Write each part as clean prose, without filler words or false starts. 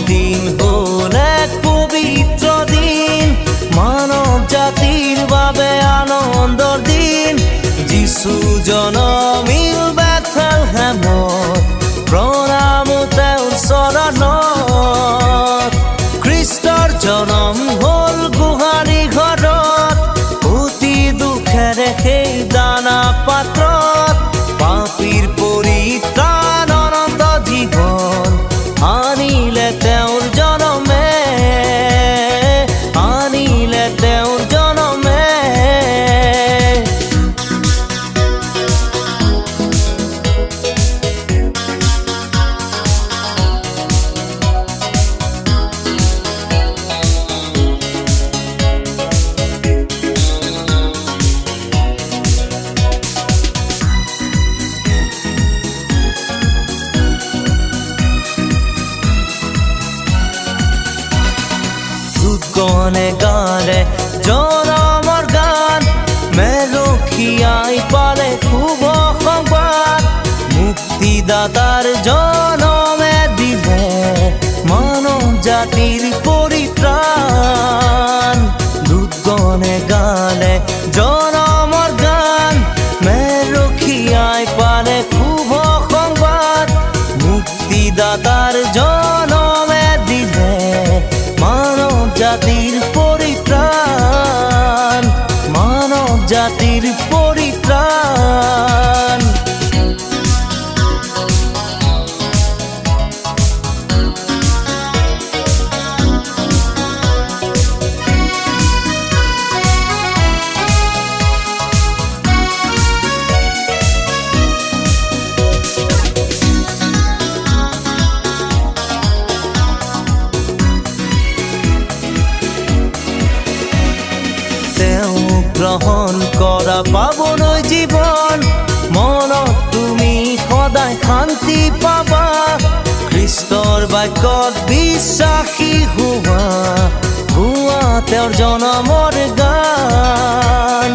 দিন হল এক পবিত্ৰ দিন, মানব জাতিৰ বাবে আনন্দৰ দিন। যিশু জনমিল বেথলেহেমত, প্ৰণাম তেওঁৰ চৰণত। খ্ৰীষ্টৰ জনম হল গোহালি ঘৰত, অতি দুখেৰে সেই দানা পাত্ৰত। পাপীৰ পৰিত্ৰাণ অনন্ত জীৱন আনিলে তেওঁৰ জনমে, আনিলে তেওঁৰ জনমে। গনে গানে জনমৰ গান, মেলখিয়াই পালে শুভ সংবাদ। মুক্তিদাতাৰ জনমে দিলে মানৱ জাতিৰ পৰিত্ৰাণ। দুৰ্গনে গানে জনমৰ গান, মেলখিয়াই পালে শুভ সংবাদ। মুক্তিদাতাৰ জনমে দিলে মানৱ জাতিৰ পৰিত্ৰাণ, মানৱ জাতিৰ পৰিত্ৰাণ। গ্ৰহণ কৰা পাবলৈ জীৱন, মনত তুমি সদায় শান্তি পাবা। খ্ৰীষ্টৰ বাক্যত বিশ্বাসী হোৱা, হোৱা তেওঁৰ জনমৰ গান।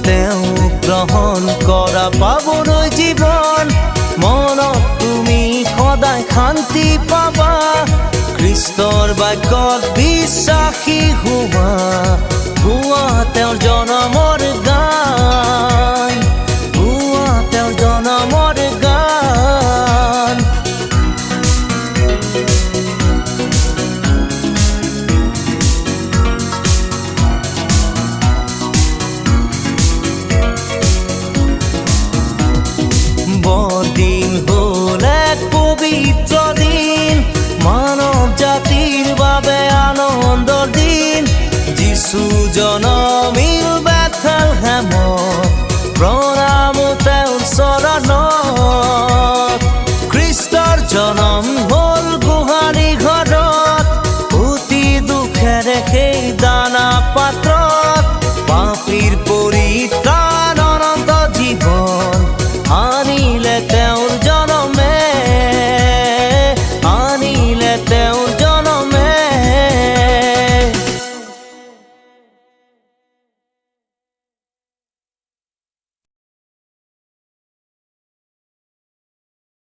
তেওঁ গ্ৰহণ কৰা পাবলৈ জীৱন, মনত তুমি সদায় শান্তি পাবা। খ্ৰীষ্টৰ বাক্যত বিশ্বাসী হোৱা, হোৱা তেওঁৰ জনমৰ গান, হোৱা তেওঁৰ জনমৰ গান। বৰদিন হল এক পবিত্ৰ দিন, মানৱ জাতিৰ বাবে আনন্দৰ দিন। যিশু জনমিল বেথলেহেমত, প্ৰণাম তেওঁৰ চৰণত। খ্ৰীষ্টৰ জনম